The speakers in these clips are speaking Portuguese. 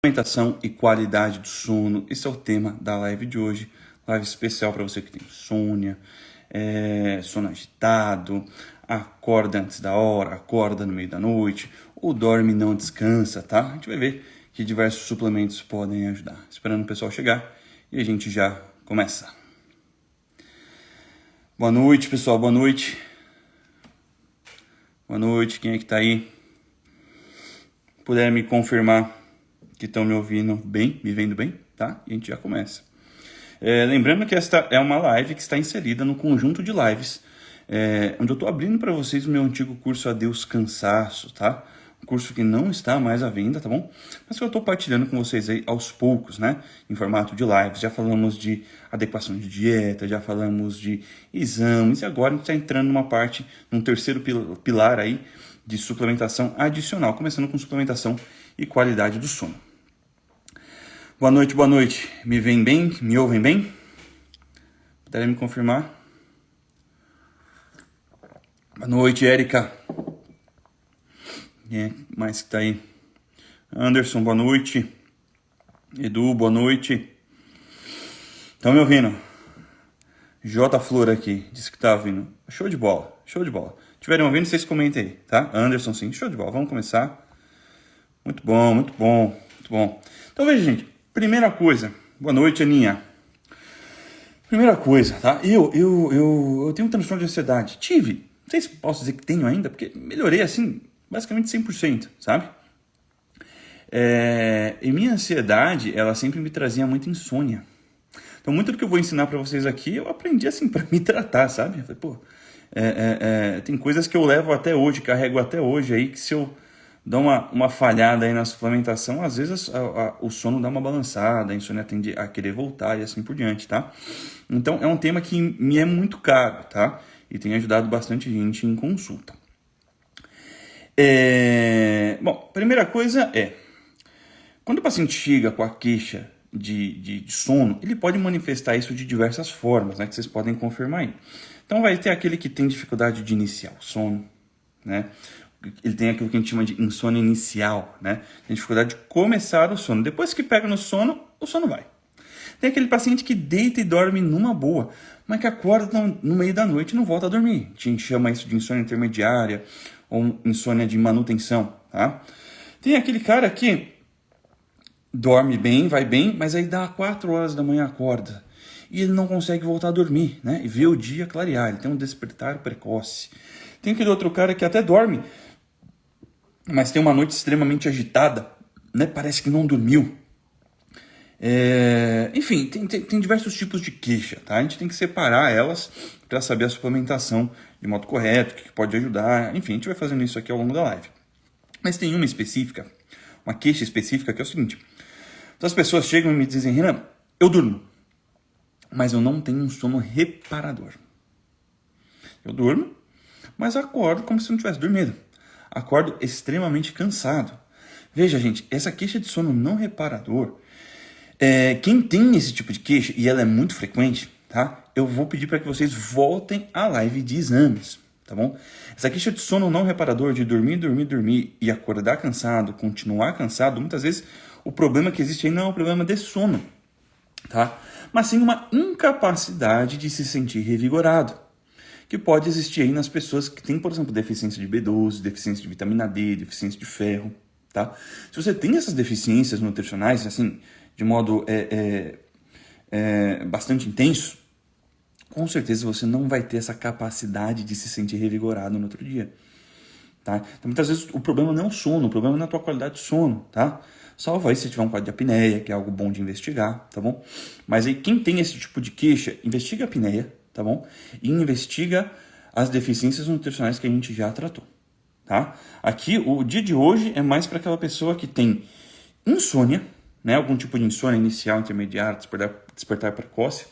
Alimentação e qualidade do sono, esse é o tema da live de hoje. Live especial para você que tem insônia, sono agitado, acorda antes da hora, acorda no meio da noite, ou dorme e não descansa, tá? A gente vai ver que diversos suplementos podem ajudar. Esperando o pessoal chegar e a gente já começa. Boa noite, pessoal, boa noite. Boa noite, quem é que tá aí? Puder me confirmar que estão me ouvindo bem, me vendo bem, tá? E a gente já começa. Lembrando que esta é uma live que está inserida no conjunto de lives, onde eu estou abrindo para vocês o meu antigo curso Adeus Cansaço, tá? Um curso que não está mais à venda, tá bom? Mas que eu estou partilhando com vocês aí aos poucos, né? Em formato de lives. Já falamos de adequação de dieta, já falamos de exames, e agora a gente está entrando num terceiro pilar aí de suplementação adicional, começando com suplementação e qualidade do sono. Boa noite, boa noite. Me veem bem? Me ouvem bem? Puderem me confirmar? Boa noite, Érica. Quem é mais que tá aí? Anderson, boa noite. Edu, boa noite. Estão me ouvindo? J Flor aqui, disse que tá ouvindo. Show de bola, show de bola. Se estiverem ouvindo, vocês comentem aí, tá? Anderson, sim, show de bola. Vamos começar. Muito bom, muito bom, muito bom. Então veja, gente, primeira coisa. Boa noite, Aninha. Primeira coisa, tá? Eu tenho um transtorno de ansiedade. Tive, não sei se posso dizer que tenho ainda, porque melhorei assim, basicamente 100%, sabe? E minha ansiedade, ela sempre me trazia muita insônia. Então, muito do que eu vou ensinar pra vocês aqui, eu aprendi assim, pra me tratar, sabe? Eu falei, pô, tem coisas que eu levo até hoje, carrego até hoje aí, que se eu dar uma falhada aí na suplementação, às vezes o sono dá uma balançada, a insônia tende a querer voltar e assim por diante, tá? Então, é um tema que me é muito caro, tá? E tem ajudado bastante gente em consulta. Bom, primeira coisa quando o paciente chega com a queixa de sono, ele pode manifestar isso de diversas formas, né? Que vocês podem confirmar aí. Então, vai ter aquele que tem dificuldade de iniciar o sono, né? Ele tem aquilo que a gente chama de insônia inicial, né? Tem dificuldade de começar o sono. Depois que pega no sono, o sono vai. Tem aquele paciente que deita e dorme numa boa, mas que acorda no meio da noite e não volta a dormir. A gente chama isso de insônia intermediária ou insônia de manutenção, tá? Tem aquele cara que dorme bem, vai bem, mas aí dá 4 horas da manhã acorda e ele não consegue voltar a dormir, né? E vê o dia clarear, ele tem um despertar precoce. Tem aquele outro cara que até dorme, mas tem uma noite extremamente agitada, né? Parece que não dormiu. Enfim, tem diversos tipos de queixa, tá? A gente tem que separar elas para saber a suplementação de modo correto, o que pode ajudar. Enfim, a gente vai fazendo isso aqui ao longo da live. Mas tem uma específica, uma queixa específica, que é o seguinte. Então as pessoas chegam e me dizem, Renan, eu durmo, mas eu não tenho um sono reparador. Eu durmo, mas acordo como se não tivesse dormido. Acordo extremamente cansado. Veja, gente, essa queixa de sono não reparador, quem tem esse tipo de queixa, e ela é muito frequente, tá? Eu vou pedir para que vocês voltem à live de exames, tá bom? Essa queixa de sono não reparador, de dormir e acordar cansado, continuar cansado, muitas vezes o problema que existe aí não é um problema de sono, tá? Mas sim uma incapacidade de se sentir revigorado, que pode existir aí nas pessoas que têm, por exemplo, deficiência de B12, deficiência de vitamina D, deficiência de ferro, tá? Se você tem essas deficiências nutricionais, assim, de modo bastante intenso, com certeza você não vai ter essa capacidade de se sentir revigorado no outro dia, tá? Então, muitas vezes o problema não é o sono, o problema não é a tua qualidade de sono, tá? Salvo aí se tiver um quadro de apneia, que é algo bom de investigar, tá bom? Mas aí quem tem esse tipo de queixa, investiga a apneia, tá bom? E investiga as deficiências nutricionais que a gente já tratou, tá? Aqui, o dia de hoje é mais para aquela pessoa que tem insônia, né? Algum tipo de insônia inicial, intermediária, despertar precoce,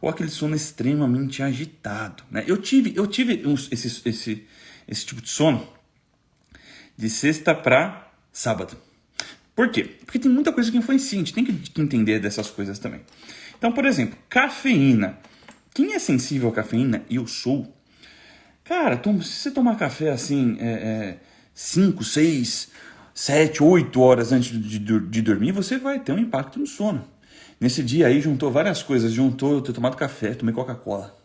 ou aquele sono extremamente agitado, né? Eu tive esse tipo de sono de sexta para sábado. Por quê? Porque tem muita coisa que influencia, a gente tem que entender dessas coisas também. Então, por exemplo, cafeína. Quem é sensível à cafeína, e eu sou, cara, se você tomar café assim, 5, 6, 7, 8 horas antes de dormir, você vai ter um impacto no sono. Nesse dia aí juntou várias coisas, eu ter tomado café, tomei Coca-Cola,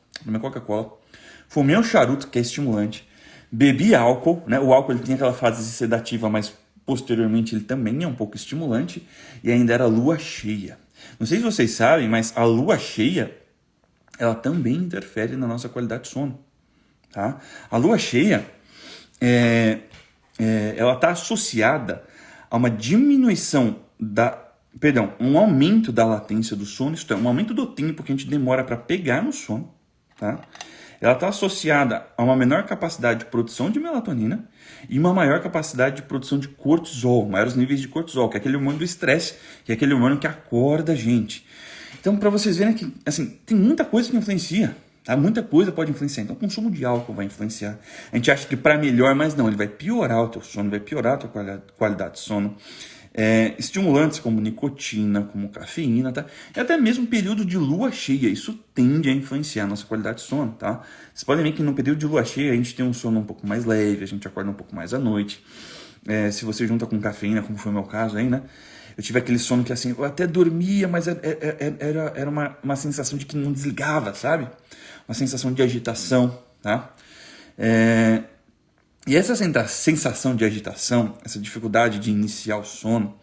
fumei um charuto, que é estimulante, bebi álcool, né? O álcool ele tem aquela fase sedativa, mas posteriormente ele também é um pouco estimulante, e ainda era lua cheia. Não sei se vocês sabem, mas a lua cheia, ela também interfere na nossa qualidade de sono, tá? A lua cheia, ela está associada a uma diminuição um aumento da latência do sono, isto é, um aumento do tempo que a gente demora para pegar no sono, tá? Ela está associada a uma menor capacidade de produção de melatonina e uma maior capacidade de produção de cortisol, maiores níveis de cortisol, que é aquele hormônio do estresse, que é aquele hormônio que acorda a gente. Então, para vocês verem que, assim, tem muita coisa que influencia, tá? Muita coisa pode influenciar. Então, o consumo de álcool vai influenciar. A gente acha que para melhor, mas não, ele vai piorar o teu sono, vai piorar a tua qualidade de sono. Estimulantes como nicotina, como cafeína, tá? E até mesmo período de lua cheia, isso tende a influenciar a nossa qualidade de sono, tá? Vocês podem ver que no período de lua cheia a gente tem um sono um pouco mais leve, a gente acorda um pouco mais à noite. Se você junta com cafeína, como foi o meu caso aí, né? Eu tive aquele sono que assim, eu até dormia, mas era uma sensação de que não desligava, sabe? Uma sensação de agitação, tá? E essa sensação de agitação, essa dificuldade de iniciar o sono,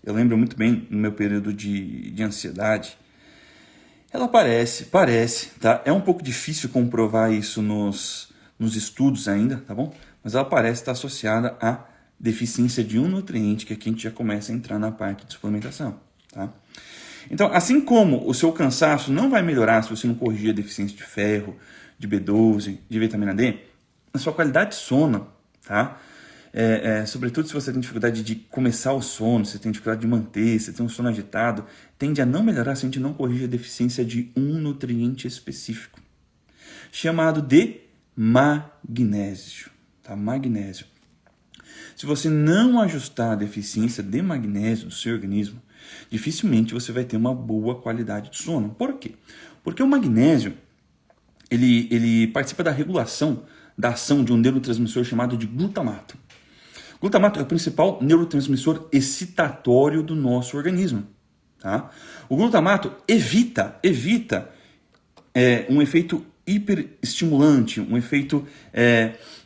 eu lembro muito bem no meu período de ansiedade, ela parece, tá? É um pouco difícil comprovar isso nos estudos ainda, tá bom? Mas ela parece estar associada à deficiência de um nutriente, que aqui a gente já começa a entrar na parte de suplementação, tá? Então, assim como o seu cansaço não vai melhorar se você não corrigir a deficiência de ferro, de B12, de vitamina D, a sua qualidade de sono, tá? Sobretudo se você tem dificuldade de começar o sono, se tem dificuldade de manter, se tem um sono agitado, tende a não melhorar se a gente não corrige a deficiência de um nutriente específico, chamado de magnésio, tá? Magnésio. Se você não ajustar a deficiência de magnésio do seu organismo, dificilmente você vai ter uma boa qualidade de sono. Por quê? Porque o magnésio, ele participa da regulação da ação de um neurotransmissor chamado de glutamato. Glutamato é o principal neurotransmissor excitatório do nosso organismo, tá? O glutamato evita um efeito hiperestimulante, um efeito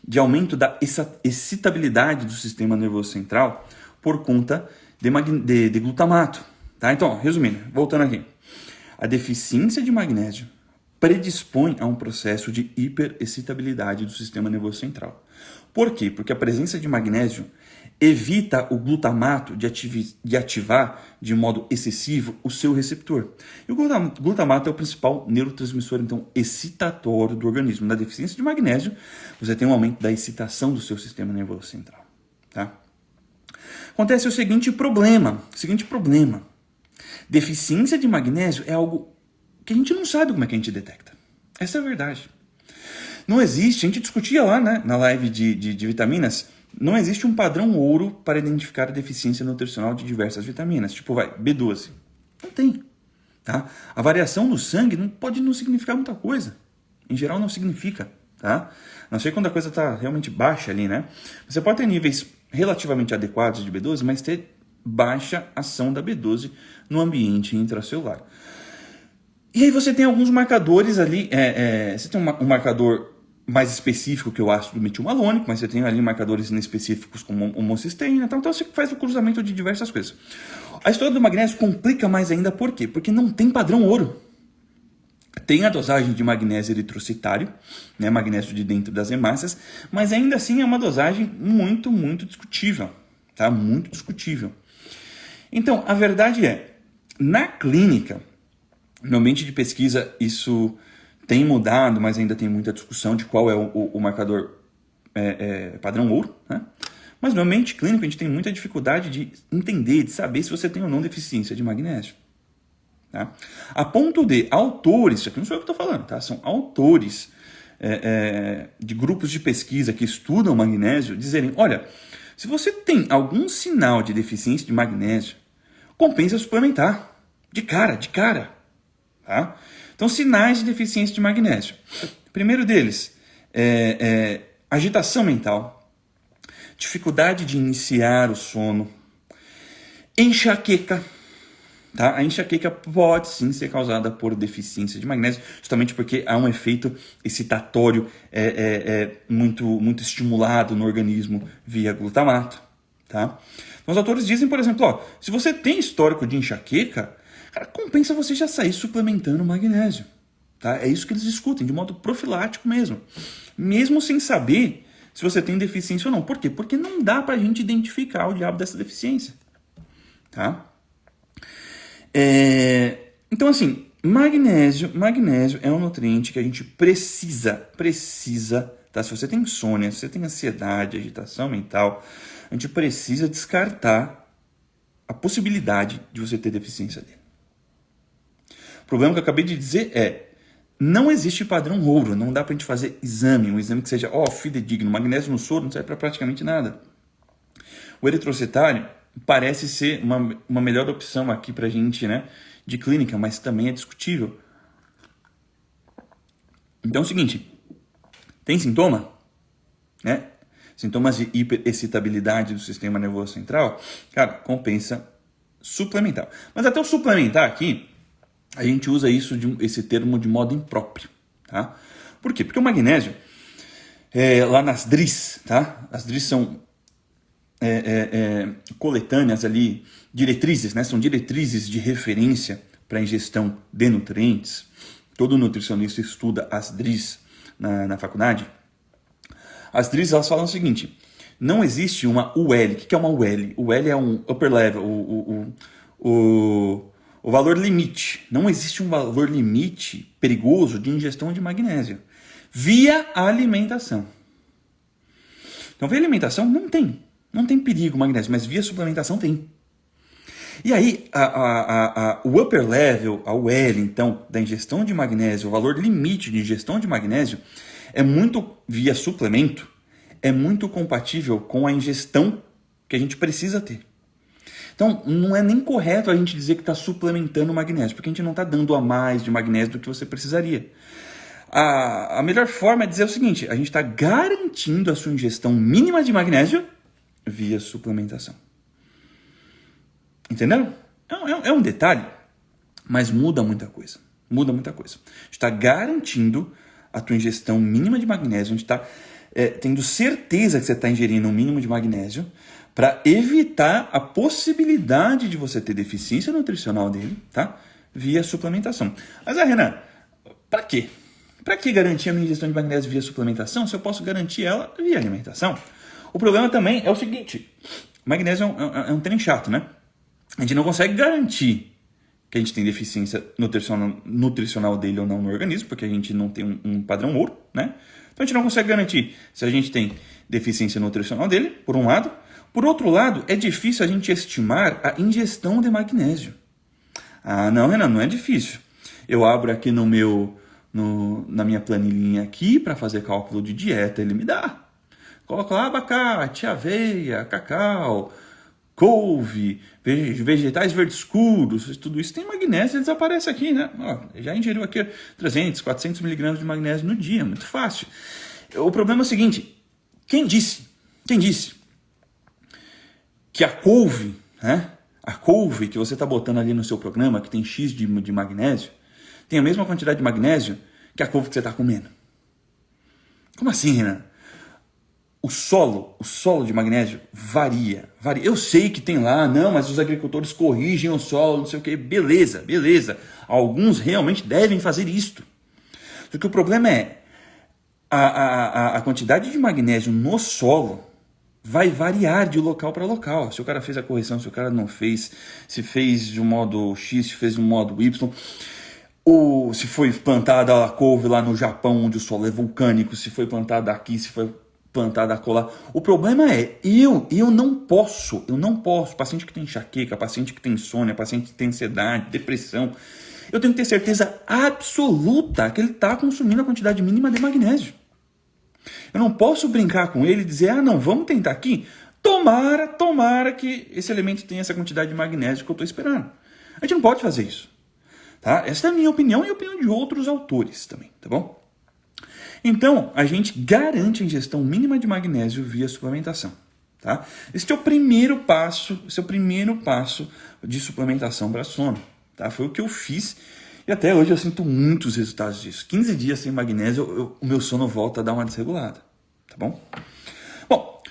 de aumento da excitabilidade do sistema nervoso central por conta de glutamato, tá? Então, resumindo, voltando aqui. A deficiência de magnésio predispõe a um processo de hiperexcitabilidade do sistema nervoso central. Por quê? Porque a presença de magnésio evita o glutamato de ativar de modo excessivo o seu receptor. E o glutamato é o principal neurotransmissor, então, excitatório do organismo. Na deficiência de magnésio, você tem um aumento da excitação do seu sistema nervoso central, tá? Acontece o seguinte problema. Deficiência de magnésio é algo que a gente não sabe como é que a gente detecta. Essa é a verdade. Não existe, a gente discutia lá, né, na live de vitaminas, não existe um padrão ouro para identificar a deficiência nutricional de diversas vitaminas. Tipo, B12. Não tem. Tá? A variação do sangue pode não significar muita coisa. Em geral não significa. Tá? Não sei quando a coisa está realmente baixa ali, né? Você pode ter níveis relativamente adequados de B12, mas ter baixa ação da B12 no ambiente intracelular. E aí você tem alguns marcadores ali, você tem um marcador mais específico que é o ácido metilmalônico, mas você tem ali marcadores inespecíficos como homocisteína, então você faz o cruzamento de diversas coisas. A história do magnésio complica mais ainda, por quê? Porque não tem padrão ouro. Tem a dosagem de magnésio eritrocitário, né, magnésio de dentro das hemácias, mas ainda assim é uma dosagem muito, muito discutível, tá? Muito discutível. Então, a verdade é, na clínica, no ambiente de pesquisa, isso tem mudado, mas ainda tem muita discussão de qual é o marcador padrão ouro, né? Mas no ambiente clínico a gente tem muita dificuldade de entender, de saber se você tem ou não deficiência de magnésio. Tá? A ponto de autores, isso aqui não sou eu que estou falando, tá? São autores de grupos de pesquisa que estudam magnésio dizerem, olha, se você tem algum sinal de deficiência de magnésio, compensa suplementar, de cara. Tá? Então, sinais de deficiência de magnésio. Primeiro deles, agitação mental. dificuldade de iniciar o sono, enxaqueca. Tá? A enxaqueca pode sim ser causada por deficiência de magnésio, justamente porque há um efeito excitatório muito estimulado no organismo via glutamato. Tá? Então, os autores dizem, por exemplo, se você tem histórico de enxaqueca, cara, compensa você já sair suplementando magnésio. Tá? É isso que eles discutem, de modo profilático mesmo sem saber se você tem deficiência ou não. Por quê? Porque não dá pra gente identificar o diabo dessa deficiência. Tá? Então, assim, magnésio é um nutriente que a gente precisa, tá? Se você tem insônia, se você tem ansiedade, agitação mental, a gente precisa descartar a possibilidade de você ter deficiência dele. O problema que eu acabei de dizer não existe padrão ouro, não dá pra gente fazer um exame que seja fidedigno. Magnésio no soro não serve pra praticamente nada. O eritrocitário parece ser uma melhor opção aqui pra gente, né, de clínica, mas também é discutível. Então é o seguinte, tem sintoma, né? Sintomas de hiperexcitabilidade do sistema nervoso central, cara, compensa suplementar. Mas até o suplementar aqui, a gente usa esse termo de modo impróprio, tá? Por quê? Porque o magnésio, lá nas DRIs, tá? As DRIs são coletâneas ali, diretrizes, né? São diretrizes de referência para ingestão de nutrientes. Todo nutricionista estuda as DRIs na faculdade. As DRIs, elas falam o seguinte, não existe uma UL. O que é uma UL? O UL é um upper level, o valor limite. Não existe um valor limite perigoso de ingestão de magnésio via alimentação. Então, via alimentação não tem perigo magnésio, mas via suplementação tem. E aí, o upper level, a UL, então, da ingestão de magnésio, o valor limite de ingestão de magnésio, via suplemento, é muito compatível com a ingestão que a gente precisa ter. Então, não é nem correto a gente dizer que está suplementando magnésio, porque a gente não está dando a mais de magnésio do que você precisaria. A melhor forma é dizer o seguinte, a gente está garantindo a sua ingestão mínima de magnésio via suplementação. Entendeu? É um detalhe, mas muda muita coisa. A gente está garantindo a tua ingestão mínima de magnésio, a gente está tendo certeza que você está ingerindo um mínimo de magnésio para evitar a possibilidade de você ter deficiência nutricional dele, tá? Via suplementação. Mas, Renan, para quê? Para que garantir a minha ingestão de magnésio via suplementação se eu posso garantir ela via alimentação? O problema também é o seguinte, magnésio é um trem chato, né? A gente não consegue garantir que a gente tem deficiência nutricional dele ou não no organismo, porque a gente não tem um padrão ouro, né? Então a gente não consegue garantir se a gente tem deficiência nutricional dele, por um lado. Por outro lado, é difícil a gente estimar a ingestão de magnésio. Ah, não, Renan, não é difícil. Eu abro aqui na minha planilhinha aqui para fazer cálculo de dieta, ele me dá. Coloco lá abacate, aveia, cacau, couve, vegetais verdes escuros, tudo isso tem magnésio, ele desaparece aqui, né? Já ingeriu aqui 300, 400 miligramas de magnésio no dia, muito fácil. O problema é o seguinte, quem disse que a couve, né? A couve que você está botando ali no seu programa, que tem X de magnésio, tem a mesma quantidade de magnésio que a couve que você está comendo? Como assim, Renan? O solo de magnésio varia. Eu sei que tem lá, mas os agricultores corrigem o solo, não sei o que, beleza. Alguns realmente devem fazer isto. Só que o problema é a quantidade de magnésio no solo vai variar de local para local. Se o cara fez a correção, se o cara não fez, se fez de um modo X, se fez de um modo Y, ou se foi plantada a couve lá no Japão, onde o solo é vulcânico, se foi plantada aqui, se foi plantada acolá. O problema é, eu não posso, paciente que tem enxaqueca, paciente que tem insônia, paciente que tem ansiedade, depressão, eu tenho que ter certeza absoluta que ele está consumindo a quantidade mínima de magnésio. Eu não posso brincar com ele e dizer, vamos tentar aqui, tomara que esse elemento tenha essa quantidade de magnésio que eu estou esperando. A gente não pode fazer isso. Tá? Essa é a minha opinião e a opinião de outros autores também, tá bom? Então, a gente garante a ingestão mínima de magnésio via suplementação. tá? Esse é o primeiro passo, de suplementação para sono, tá? Foi o que eu fiz e até hoje eu sinto muitos resultados disso. 15 dias sem magnésio, o meu sono volta a dar uma desregulada, tá bom? Bom,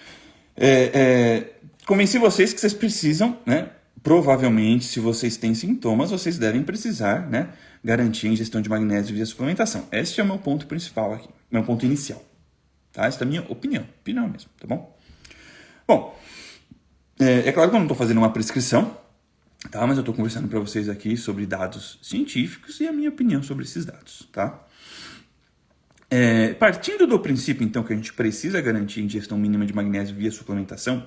convenci vocês que vocês precisam, né? Provavelmente, se vocês têm sintomas, vocês devem precisar, né? Garantir a ingestão de magnésio via suplementação. Esse é o meu ponto principal aqui, meu ponto inicial, tá? Essa é a minha opinião mesmo, tá bom? Bom, é claro que eu não estou fazendo uma prescrição, tá? Mas eu estou conversando para vocês aqui sobre dados científicos e a minha opinião sobre esses dados, tá? Partindo do princípio, então, que a gente precisa garantir a ingestão mínima de magnésio via suplementação,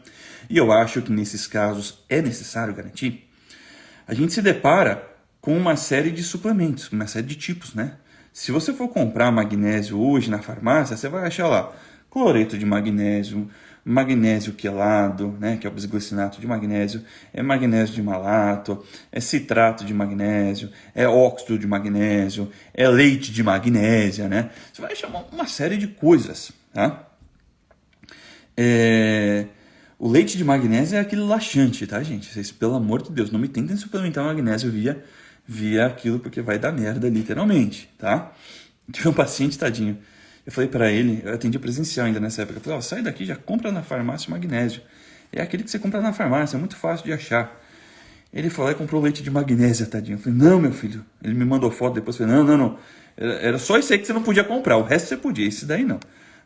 e eu acho que nesses casos é necessário garantir, a gente se depara com uma série de suplementos, uma série de tipos, né? Se você for comprar magnésio hoje na farmácia, você vai achar lá cloreto de magnésio, magnésio quelado, né, que é o bisglicinato de magnésio, é magnésio de malato, é citrato de magnésio, é óxido de magnésio, é leite de magnésia, né? Você vai achar uma série de coisas, tá? O leite de magnésio é aquele laxante, tá, gente? Vocês, pelo amor de Deus, não me tentem suplementar magnésio via aquilo, porque vai dar merda, literalmente, tá? Tive um paciente, tadinho. Eu falei para ele, eu atendi presencial ainda nessa época, eu falei, sai daqui, já compra na farmácia o magnésio. É aquele que você compra na farmácia, é muito fácil de achar. Ele falou e comprou leite de magnésia, tadinho. Eu falei, não, meu filho. Ele me mandou foto depois, eu falei, não. Era só esse aí que você não podia comprar, o resto você podia, esse daí não,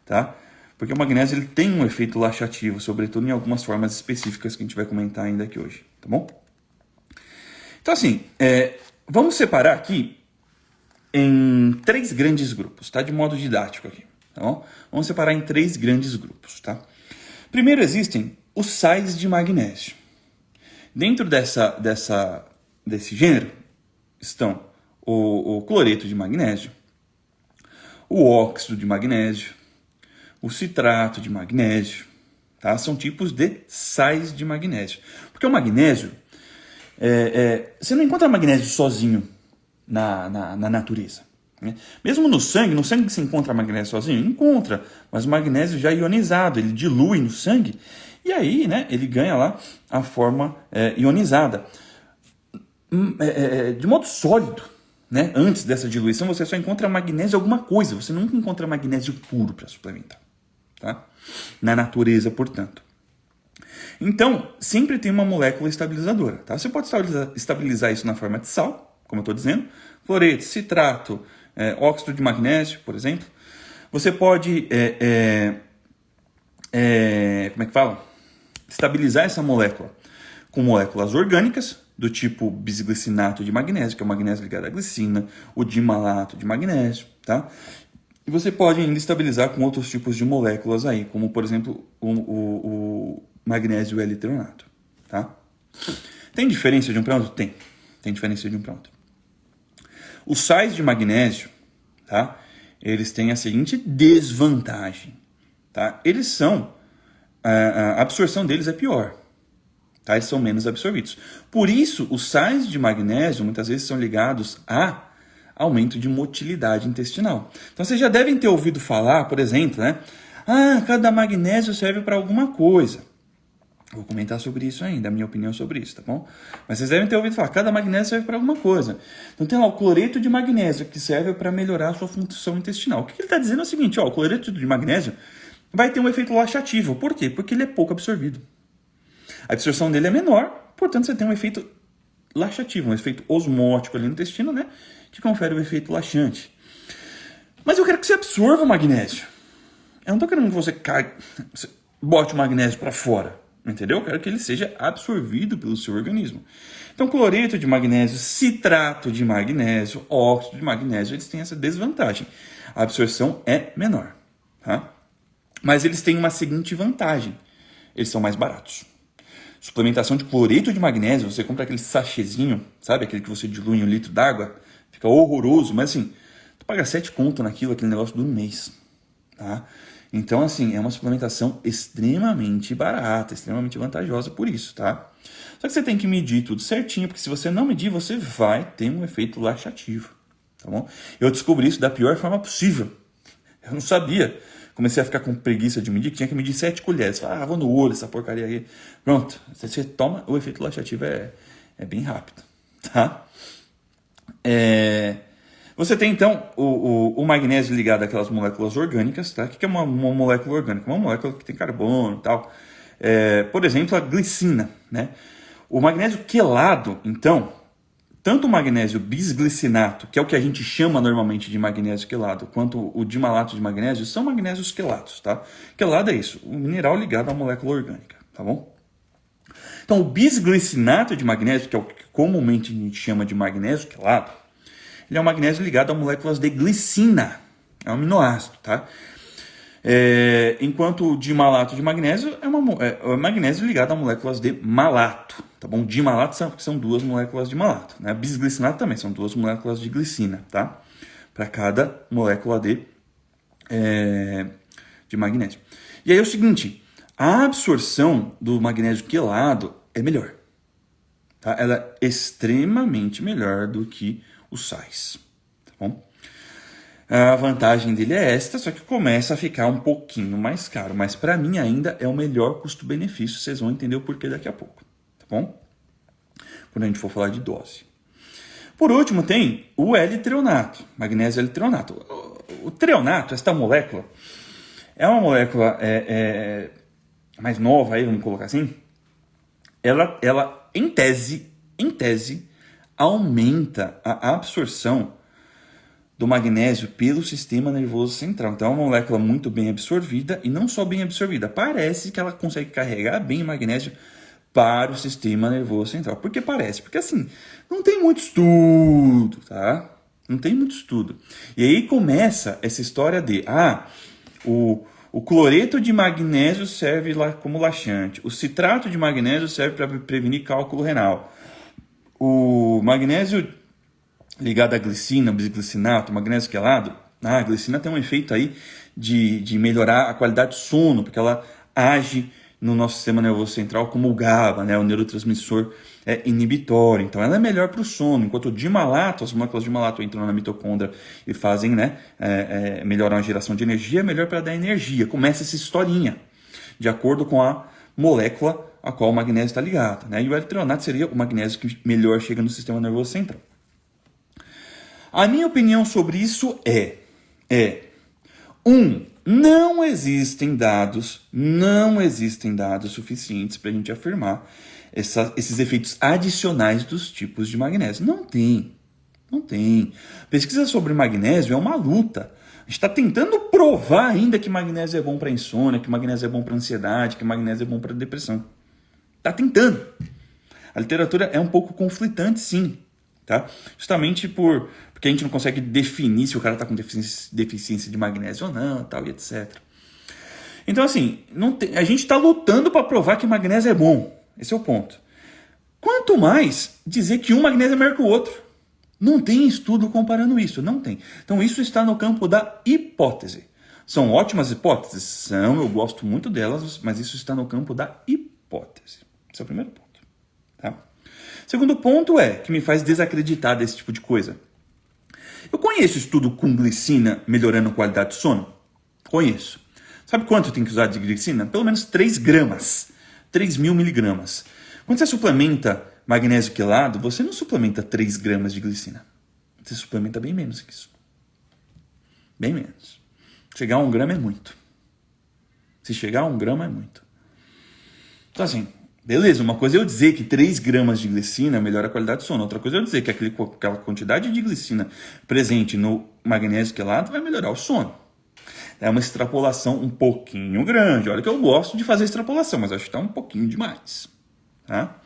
tá? Porque o magnésio ele tem um efeito laxativo, sobretudo em algumas formas específicas que a gente vai comentar ainda aqui hoje, tá bom? Então assim, vamos separar aqui em 3 grandes grupos, tá? De modo didático aqui, tá bom? Vamos separar em 3 grandes grupos, tá? Primeiro existem os sais de magnésio. Dentro desse gênero estão o cloreto de magnésio, o óxido de magnésio, o citrato de magnésio, tá? São tipos de sais de magnésio. Porque o magnésio, você não encontra magnésio sozinho na natureza, né? Mesmo no sangue se encontra magnésio sozinho? Encontra, mas o magnésio já ionizado, ele dilui no sangue e aí, né, ele ganha lá a forma ionizada. De modo sólido, né, antes dessa diluição, você só encontra magnésio alguma coisa, você nunca encontra magnésio puro para suplementar, tá? Na natureza, portanto. Então, sempre tem uma molécula estabilizadora, tá? Você pode estabilizar isso na forma de sal, como eu estou dizendo, cloreto, citrato, óxido de magnésio, por exemplo. Você pode, como é que fala? Estabilizar essa molécula com moléculas orgânicas, do tipo bisglicinato de magnésio, que é o magnésio ligado à glicina, o dimalato de magnésio, tá? E você pode ainda estabilizar com outros tipos de moléculas aí, como, por exemplo, o magnésio L-treonato, tá? Tem diferença de um para outro? Tem diferença de um para outro. Os sais de magnésio, tá? Eles têm a seguinte desvantagem, tá? Eles são, a absorção deles é pior, tá? Eles são menos absorvidos. Por isso, os sais de magnésio muitas vezes são ligados a aumento de motilidade intestinal. Então, vocês já devem ter ouvido falar, por exemplo, né? Cada magnésio serve para alguma coisa. Vou comentar sobre isso ainda, a minha opinião sobre isso, tá bom? Mas vocês devem ter ouvido falar, cada magnésio serve para alguma coisa. Então tem lá o cloreto de magnésio, que serve para melhorar a sua função intestinal. O que ele está dizendo é o seguinte, o cloreto de magnésio vai ter um efeito laxativo. Por quê? Porque ele é pouco absorvido. A absorção dele é menor, portanto você tem um efeito laxativo, um efeito osmótico ali no intestino, né? Que confere o efeito laxante. Mas eu quero que você absorva o magnésio. Eu não estou querendo que você bote o magnésio para fora. Entendeu? Eu quero que ele seja absorvido pelo seu organismo. Então, cloreto de magnésio, citrato de magnésio, óxido de magnésio, eles têm essa desvantagem. A absorção é menor, tá? Mas eles têm uma seguinte vantagem. Eles são mais baratos. Suplementação de cloreto de magnésio, você compra aquele sachêzinho, sabe? Aquele que você dilui em 1 litro d'água. Fica horroroso, mas assim, tu paga 7 conto naquilo, aquele negócio dura um mês, tá? Então, assim, é uma suplementação extremamente barata, extremamente vantajosa por isso, tá? Só que você tem que medir tudo certinho, porque se você não medir, você vai ter um efeito laxativo, tá bom? Eu descobri isso da pior forma possível. Eu não sabia. Comecei a ficar com preguiça de medir, que tinha que medir 7 colheres. Falei, vou no olho, essa porcaria aí. Pronto, você toma, o efeito laxativo é bem rápido, tá? Você tem, então, o magnésio ligado àquelas moléculas orgânicas, tá? O que é uma molécula orgânica? Uma molécula que tem carbono e tal. Por exemplo, a glicina, né? O magnésio quelado, então, tanto o magnésio bisglicinato, que é o que a gente chama normalmente de magnésio quelado, quanto o dimalato de magnésio, são magnésios quelados, tá? Quelado é isso, o mineral ligado à molécula orgânica, tá bom? Então, o bisglicinato de magnésio, que é o que comumente a gente chama de magnésio quelado, ele é um magnésio ligado a moléculas de glicina, é um aminoácido, tá? Enquanto o dimalato de magnésio é um magnésio ligado a moléculas de malato, tá bom? Dimalato são 2 moléculas de malato, né? Bisglicinato também são 2 moléculas de glicina, tá? Para cada molécula de magnésio. E aí é o seguinte, a absorção do magnésio quelado é melhor, tá? Ela é extremamente melhor do que os sais, tá bom? A vantagem dele é esta, só que começa a ficar um pouquinho mais caro. Mas para mim ainda é o melhor custo-benefício. Vocês vão entender o porquê daqui a pouco, tá bom? Quando a gente for falar de dose. Por último tem o L-treonato, magnésio L-treonato. O treonato, esta molécula, é uma molécula mais nova, aí, vamos colocar assim. Ela em tese, aumenta a absorção do magnésio pelo sistema nervoso central. Então é uma molécula muito bem absorvida, e não só bem absorvida, parece que ela consegue carregar bem o magnésio para o sistema nervoso central. Por que parece? Porque assim, não tem muito estudo, tá? Não tem muito estudo. E aí começa essa história de, o cloreto de magnésio serve como laxante, o citrato de magnésio serve para prevenir cálculo renal, o magnésio ligado à glicina, bisglicinato, magnésio quelado, a glicina tem um efeito aí de melhorar a qualidade do sono, porque ela age no nosso sistema nervoso central como o GABA, né, o neurotransmissor inibitório. Então ela é melhor para o sono, enquanto o dimalato, as moléculas de dimalato entram na mitocôndria e fazem, melhorar a geração de energia, é melhor para dar energia. Começa essa historinha, de acordo com a molécula a qual o magnésio está ligado, né? E o L-treonato seria o magnésio que melhor chega no sistema nervoso central. A minha opinião sobre isso não existem dados suficientes para a gente afirmar esses efeitos adicionais dos tipos de magnésio. Não tem. Pesquisa sobre magnésio é uma luta. A gente está tentando provar ainda que magnésio é bom para insônia, que magnésio é bom para ansiedade, que magnésio é bom para depressão. Está tentando. A literatura é um pouco conflitante, sim. Tá? Justamente porque a gente não consegue definir se o cara está com deficiência de magnésio ou não, tal, e etc. Então, assim, a gente está lutando para provar que magnésio é bom. Esse é o ponto. Quanto mais dizer que um magnésio é melhor que o outro. Não tem estudo comparando isso, não tem. Então, isso está no campo da hipótese. São ótimas hipóteses? São, eu gosto muito delas, mas isso está no campo da hipótese. Esse é o primeiro ponto. Tá? Segundo ponto que me faz desacreditar desse tipo de coisa. Eu conheço estudo com glicina melhorando a qualidade do sono? Conheço. Sabe quanto eu tenho que usar de glicina? Pelo menos 3 gramas. 3.000 miligramas. Quando você suplementa magnésio quelado, você não suplementa 3 gramas de glicina. Você suplementa bem menos que isso. Bem menos. Chegar a 1 grama é muito. Se chegar a 1 grama é muito. Então assim, beleza, uma coisa é eu dizer que 3 gramas de glicina melhora a qualidade do sono. Outra coisa é eu dizer que aquela quantidade de glicina presente no magnésio quelado vai melhorar o sono. É uma extrapolação um pouquinho grande. Olha que eu gosto de fazer extrapolação, mas acho que está um pouquinho demais. Tá?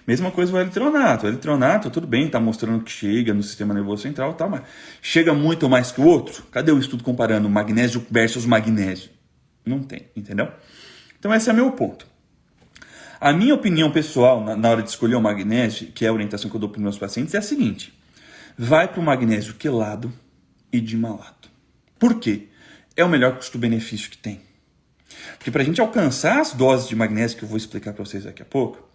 Mesma coisa o L-treonato. O L-treonato, tudo bem, está mostrando que chega no sistema nervoso central, tá, mas chega muito mais que o outro? Cadê o estudo comparando magnésio versus magnésio? Não tem, entendeu? Então esse é meu ponto. A minha opinião pessoal, na hora de escolher o magnésio, que é a orientação que eu dou para os meus pacientes, é a seguinte. Vai para o magnésio quelado e dimalato. Por quê? É o melhor custo-benefício que tem. Porque para a gente alcançar as doses de magnésio, que eu vou explicar para vocês daqui a pouco,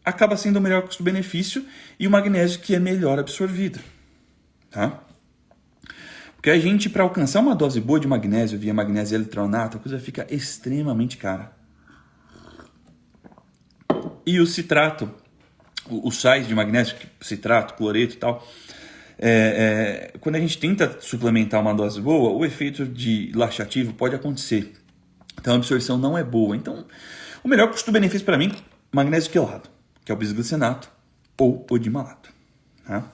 acaba sendo o melhor custo-benefício e o magnésio que é melhor absorvido. Tá? Porque a gente, para alcançar uma dose boa de magnésio via magnésio eletronato, a coisa fica extremamente cara. E o citrato, os sais de magnésio, citrato, cloreto e tal, quando a gente tenta suplementar uma dose boa, o efeito de laxativo pode acontecer. Então a absorção não é boa. Então, o melhor custo-benefício para mim, magnésio quelado, que é o bisglicinato ou o dimalato. Tá?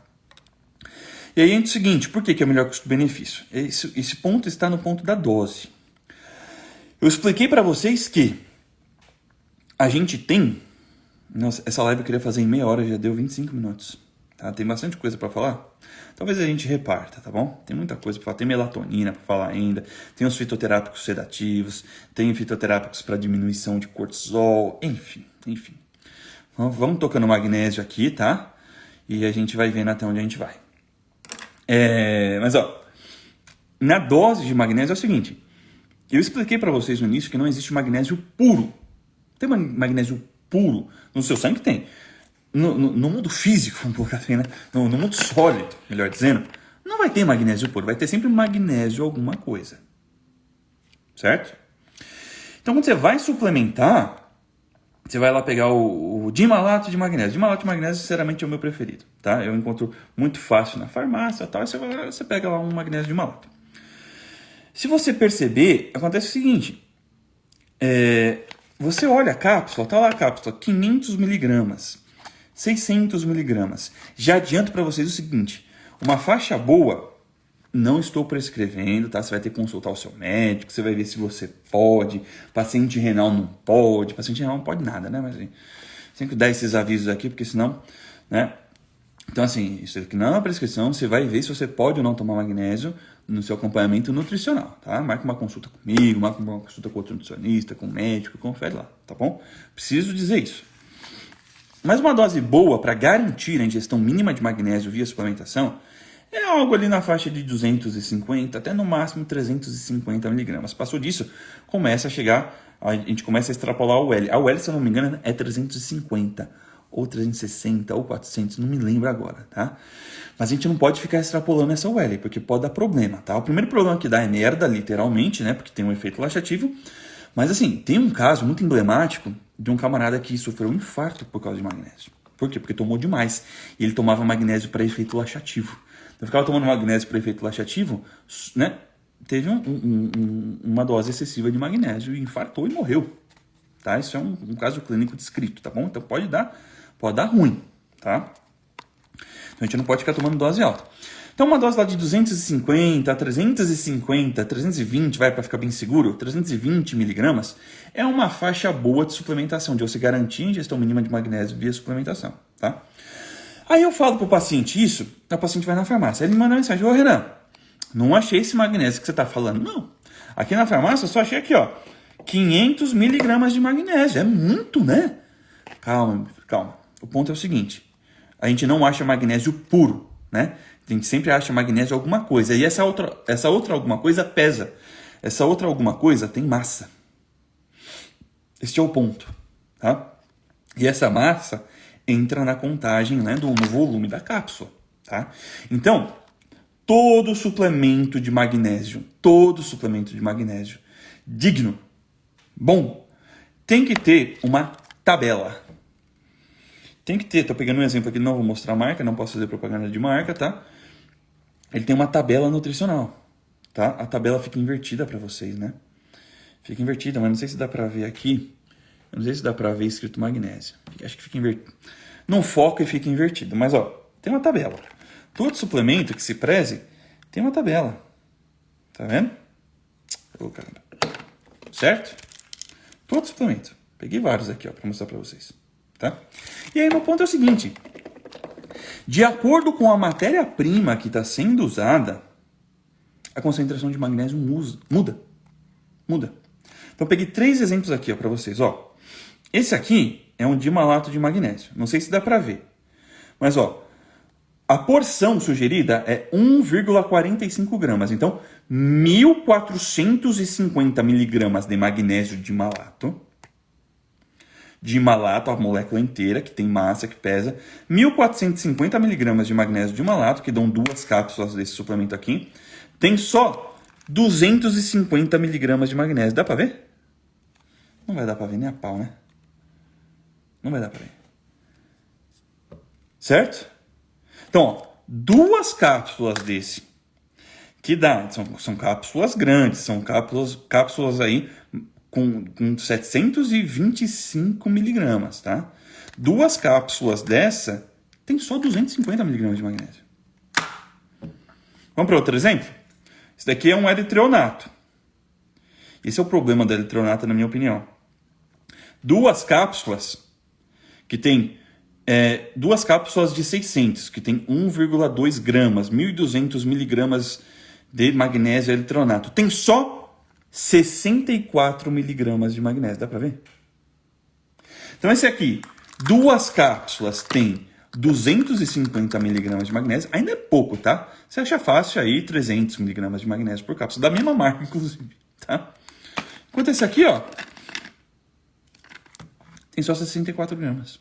E aí é o seguinte, por que é o melhor custo-benefício? Esse ponto está no ponto da dose. Eu expliquei para vocês que a gente tem... Nossa, essa live eu queria fazer em meia hora, já deu 25 minutos. Tá? Tem bastante coisa para falar. Talvez a gente reparta, tá bom? Tem muita coisa para falar. Tem melatonina para falar ainda. Tem os fitoterápicos sedativos. Tem fitoterápicos para diminuição de cortisol. Enfim. Vamos tocando magnésio aqui, tá? E a gente vai vendo até onde a gente vai. Mas, ó, na dose de magnésio é o seguinte. Eu expliquei para vocês no início que não existe magnésio puro. Tem magnésio puro no seu sangue? Tem. No mundo físico, vamos colocar assim, né? No mundo sólido, melhor dizendo, não vai ter magnésio puro. Vai ter sempre magnésio alguma coisa. Certo? Então, quando você vai suplementar, você vai lá pegar o dimalato de magnésio. Dimalato de magnésio, sinceramente, é o meu preferido. Tá? Eu encontro muito fácil na farmácia e tal. Você pega lá um magnésio dimalato. Se você perceber, acontece o seguinte. Você olha a cápsula, tá lá a cápsula, 500 miligramas, 600 miligramas. Já adianto para vocês o seguinte, uma faixa boa, não estou prescrevendo, tá? Você vai ter que consultar o seu médico, você vai ver se você pode, paciente renal não pode, paciente renal não pode nada, né? Mas assim, sempre dar esses avisos aqui, porque senão, né? Então assim, isso aqui não é uma prescrição, você vai ver se você pode ou não tomar magnésio no seu acompanhamento nutricional, tá? Marca uma consulta comigo, marca uma consulta com outro nutricionista, com o médico, confere lá, tá bom? Preciso dizer isso. Mas uma dose boa para garantir a ingestão mínima de magnésio via suplementação é algo ali na faixa de 250 até no máximo 350 miligramas. Passou disso, começa a chegar, a gente começa a extrapolar o L. A UL, se eu não me engano, é 350 ou 360 ou 400, não me lembro agora, tá? Mas a gente não pode ficar extrapolando essa UL, porque pode dar problema, tá? O primeiro problema que dá é merda, literalmente, né? Porque tem um efeito laxativo. Mas assim, tem um caso muito emblemático de um camarada que sofreu um infarto por causa de magnésio. Por quê? Porque tomou demais. E ele tomava magnésio para efeito laxativo. Então ficava tomando magnésio para efeito laxativo, né? Teve uma dose excessiva de magnésio e infartou e morreu. Tá? Isso é um caso clínico descrito, tá bom? Então pode dar ruim, tá? Então a gente não pode ficar tomando dose alta. Então uma dose lá de 250, 350, 320, vai para ficar bem seguro, 320 miligramas, é uma faixa boa de suplementação, de você garantir a ingestão mínima de magnésio via suplementação, tá? Aí eu falo pro paciente isso, o paciente vai na farmácia, ele me manda uma mensagem, ô Renan, não achei esse magnésio que você tá falando, não. Aqui na farmácia eu só achei aqui, ó, 500 miligramas de magnésio, é muito, né? Calma. O ponto é o seguinte, a gente não acha magnésio puro, né? A gente sempre acha magnésio alguma coisa, e essa outra alguma coisa pesa. Essa outra alguma coisa tem massa. Este é o ponto, tá? E essa massa entra na contagem, né, no volume da cápsula, tá? Então, todo suplemento de magnésio digno, bom, tem que ter uma tabela. Tem que ter, tô pegando um exemplo aqui, não vou mostrar a marca, não posso fazer propaganda de marca, tá? Ele tem uma tabela nutricional, tá? A tabela fica invertida para vocês, né? Fica invertida, mas não sei se dá para ver aqui. Eu não sei se dá para ver escrito magnésio. Acho que fica invertido. Não foca e fica invertido, mas ó, tem uma tabela. Todo suplemento que se preze tem uma tabela. Tá vendo? Ô, caramba. Certo? Todo suplemento. Peguei vários aqui, ó, para mostrar para vocês, tá? E aí meu ponto é o seguinte: de acordo com a matéria-prima que está sendo usada, a concentração de magnésio muda. Então eu peguei 3 exemplos aqui para vocês. Ó. Esse aqui é um dimalato de magnésio. Não sei se dá para ver. Mas ó, a porção sugerida é 1,45 gramas. Então, 1.450 miligramas de magnésio dimalato. Dimalato, a molécula inteira, que tem massa, que pesa. 1.450 miligramas de magnésio dimalato, que dão 2 cápsulas desse suplemento aqui. tem só 250 miligramas de magnésio. Dá pra ver? Não vai dar pra ver nem a pau, né? Não vai dar pra ver. Certo? Então, ó, 2 cápsulas desse, que dá, são cápsulas grandes, são cápsulas aí com 725 miligramas, tá? 2 cápsulas dessa tem só 250 miligramas de magnésio. Vamos para outro exemplo? Esse daqui é um eritronato. Esse é o problema do eritronato, na minha opinião. 2 cápsulas que tem 2 cápsulas de 600, que tem 1,2 gramas, 1.200 miligramas de magnésio eritronato. Tem só 64 miligramas de magnésio, dá para ver? Então esse aqui, 2 cápsulas tem 250 miligramas de magnésio, ainda é pouco, tá? Você acha fácil aí 300 miligramas de magnésio por cápsula, da mesma marca, inclusive, tá? Enquanto esse aqui, ó, tem só 64 gramas.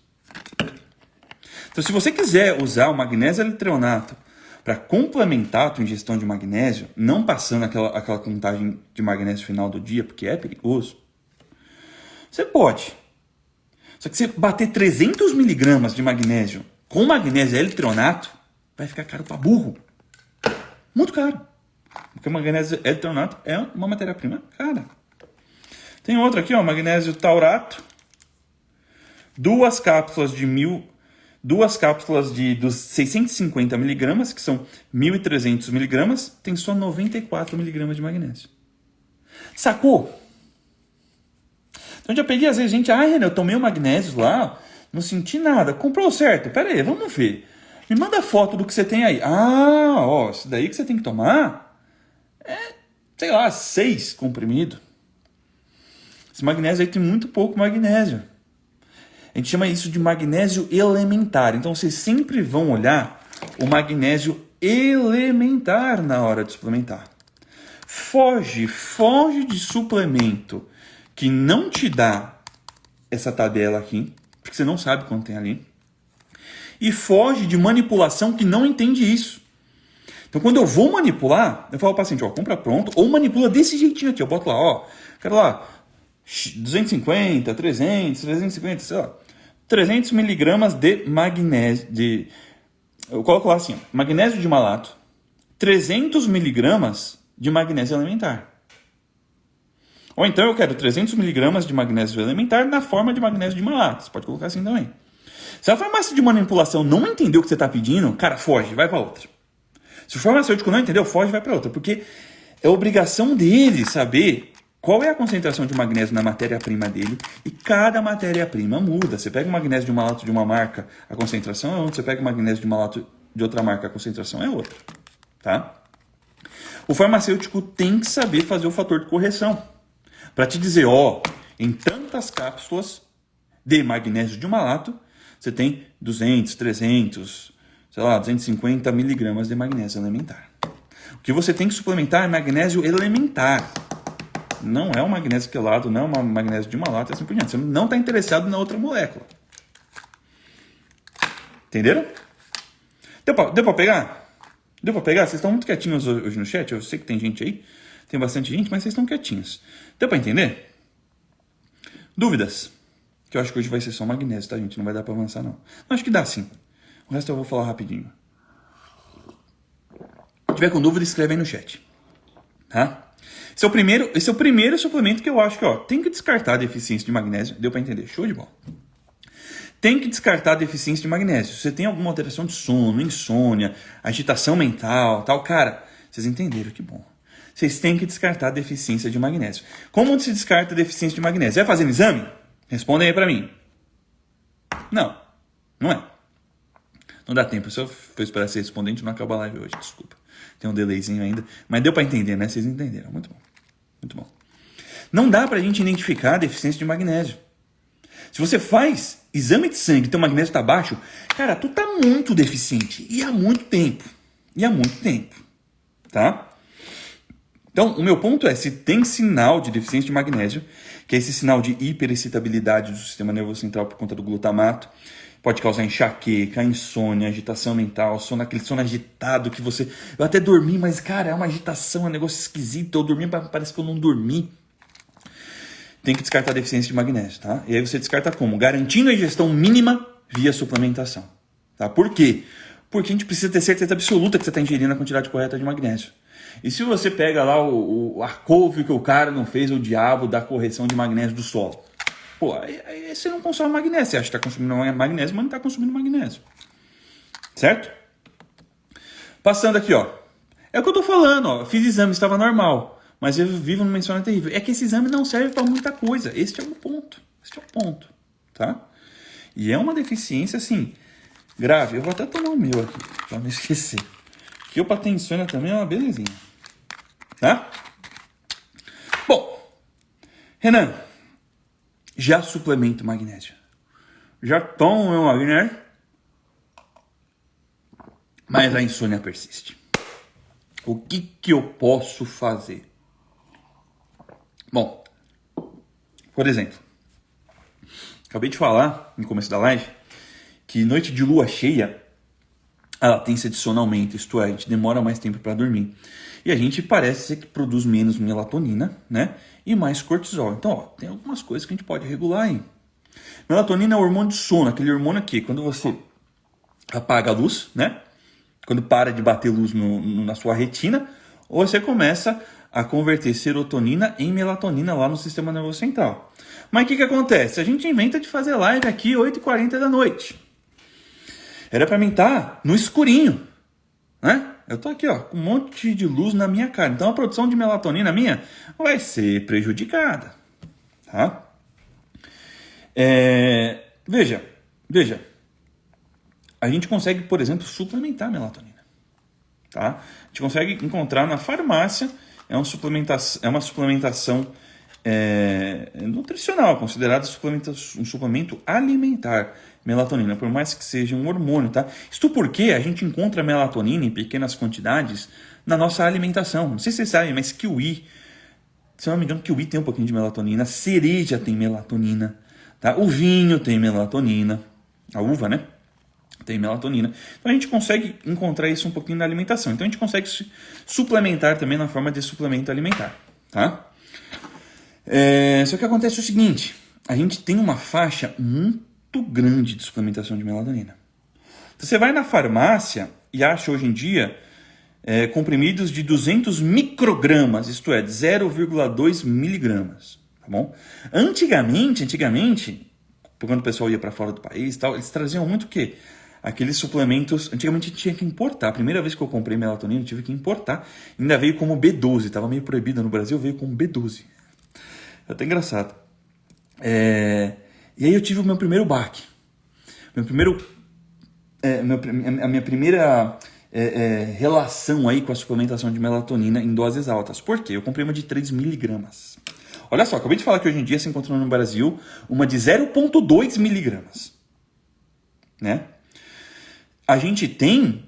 Então, se você quiser usar o magnésio eritronato para complementar a tua ingestão de magnésio, não passando aquela contagem de magnésio final do dia, porque é perigoso, você pode. Só que se bater 300 miligramas de magnésio com magnésio eritronato, vai ficar caro para burro. Muito caro. Porque o magnésio eritronato é uma matéria-prima cara. Tem outro aqui, ó, magnésio taurato. 2 cápsulas dos 650 miligramas, que são 1.300 miligramas, tem só 94 miligramas de magnésio. Sacou? Então já peguei, às vezes, gente, Renan, eu tomei o magnésio lá, não senti nada. Comprou certo? Pera aí, vamos ver. Me manda foto do que você tem aí. Ó, isso daí que você tem que tomar sei lá, 6 comprimidos. Esse magnésio aí tem muito pouco magnésio. A gente chama isso de magnésio elementar. Então, vocês sempre vão olhar o magnésio elementar na hora de suplementar. Foge de suplemento que não te dá essa tabela aqui, porque você não sabe quanto tem ali. E foge de manipulação que não entende isso. Então, quando eu vou manipular, eu falo ao paciente, ó, compra pronto, ou manipula desse jeitinho aqui. Eu boto lá, ó, quero lá 250, 300, 350, sei lá, 300 miligramas de magnésio, eu coloco lá assim, magnésio de malato, 300 miligramas de magnésio elementar. Ou então eu quero 300 miligramas de magnésio elementar na forma de magnésio de malato. Você pode colocar assim também. Se a farmácia de manipulação não entendeu o que você está pedindo, cara, foge, vai para outra. Se o farmacêutico não entendeu, foge, vai para outra. Porque é obrigação dele saber qual é a concentração de magnésio na matéria-prima dele. E cada matéria-prima muda. Você pega o magnésio de malato de uma marca, a concentração é outra. Você pega o magnésio de malato de outra marca, a concentração é outra. Tá? O farmacêutico tem que saber fazer o fator de correção. Para te dizer, ó, em tantas cápsulas de magnésio de malato, você tem 200, 300, sei lá, 250 miligramas de magnésio elementar. O que você tem que suplementar é magnésio elementar. Não é o magnésio quelado, não é o magnésio de malato, e assim por diante. Você não está interessado na outra molécula. Entenderam? Deu para pegar? Deu para pegar? Vocês estão muito quietinhos hoje no chat. Eu sei que tem gente aí. Tem bastante gente, mas vocês estão quietinhos. Deu para entender? Dúvidas? Que eu acho que hoje vai ser só magnésio, tá, gente? Não vai dar para avançar, não. Acho que dá sim. O resto eu vou falar rapidinho. Se tiver com dúvida, escreve aí no chat. Tá? Esse é o primeiro suplemento que eu acho que, ó, tem que descartar a deficiência de magnésio. Deu para entender? Show de bola. Tem que descartar a deficiência de magnésio. Se você tem alguma alteração de sono, insônia, agitação mental, tal, cara, vocês entenderam, que bom. Vocês têm que descartar a deficiência de magnésio. Como se descarta a deficiência de magnésio? Vai fazendo exame? Respondem aí para mim. Não é. Não dá tempo. Se eu for esperar você responder, a gente não acaba a live hoje. Desculpa. Tem um delayzinho ainda. Mas deu para entender, né? Vocês entenderam. Muito bom. Muito bom. Não dá para a gente identificar a deficiência de magnésio. Se você faz exame de sangue e teu magnésio está baixo, cara, tu tá muito deficiente. E há muito tempo. Tá? Então, o meu ponto é, se tem sinal de deficiência de magnésio, que é esse sinal de hiperexcitabilidade do sistema nervoso central por conta do glutamato, Pode causar enxaqueca, insônia, agitação mental, aquele sono agitado que você... Eu até dormi, mas, cara, é uma agitação, é um negócio esquisito. Eu dormi, parece que eu não dormi. Tem que descartar a deficiência de magnésio, tá? E aí você descarta como? Garantindo a ingestão mínima via suplementação. Tá? Por quê? Porque a gente precisa ter certeza absoluta que você está ingerindo a quantidade correta de magnésio. E se você pega lá a couve que o cara não fez, o diabo da correção de magnésio do solo, pô, aí você não consome magnésio. Você acha que está consumindo magnésio, mas não está consumindo magnésio. Certo? Passando aqui, ó. É o que eu tô falando, ó. Fiz exame, estava normal. Mas eu vivo numa insônia terrível. É que esse exame não serve para muita coisa. Este é o ponto. Tá? E é uma deficiência, assim, grave. Eu vou até tomar o meu aqui, para não esquecer. Que eu, para ter insônia também, é uma belezinha. Tá? Bom, Renan, já suplemento magnésio. Já tomo meu magnésio, mas a insônia persiste. O que eu posso fazer? Bom, por exemplo, acabei de falar no começo da live que noite de lua cheia a latência de sono aumenta, isto é, a gente demora mais tempo para dormir. E a gente parece ser que produz menos melatonina, né? E mais cortisol. Então, ó, tem algumas coisas que a gente pode regular aí. Melatonina é o hormônio de sono, aquele hormônio que quando você apaga a luz, né? Quando para de bater luz na sua retina, ou você começa a converter serotonina em melatonina lá no sistema nervoso central. Mas o que acontece? A gente inventa de fazer live aqui 8h40 da noite. Era para mim estar no escurinho, né? Eu tô aqui, ó, com um monte de luz na minha cara. Então a produção de melatonina minha vai ser prejudicada, tá? Veja. A gente consegue, por exemplo, suplementar melatonina, tá? A gente consegue encontrar na farmácia, é uma suplementação nutricional, considerada um suplemento alimentar, melatonina, por mais que seja um hormônio, tá? Isto porque a gente encontra melatonina em pequenas quantidades na nossa alimentação. Não sei se vocês sabem, mas kiwi, se eu não me engano, kiwi tem um pouquinho de melatonina, cereja tem melatonina, tá? O vinho tem melatonina, a uva, né? Tem melatonina. Então a gente consegue encontrar isso um pouquinho na alimentação. Então a gente consegue suplementar também na forma de suplemento alimentar, tá? Só que acontece o seguinte, a gente tem uma faixa muito grande de suplementação de melatonina. Então, você vai na farmácia e acha hoje em dia comprimidos de 200 microgramas, isto é, 0,2 miligramas, tá bom? Antigamente, quando o pessoal ia para fora do país e tal, eles traziam muito o quê? Aqueles suplementos, antigamente tinha que importar. A primeira vez que eu comprei melatonina, eu tive que importar. Ainda veio como B12, estava meio proibida no Brasil, veio como B12. É até engraçado. E aí eu tive o meu primeiro baque. A minha primeira relação aí com a suplementação de melatonina em doses altas. Por quê? Eu comprei uma de 3 miligramas. Olha só, acabei de falar que hoje em dia se encontra no Brasil uma de 0,2 miligramas. Né? A gente tem,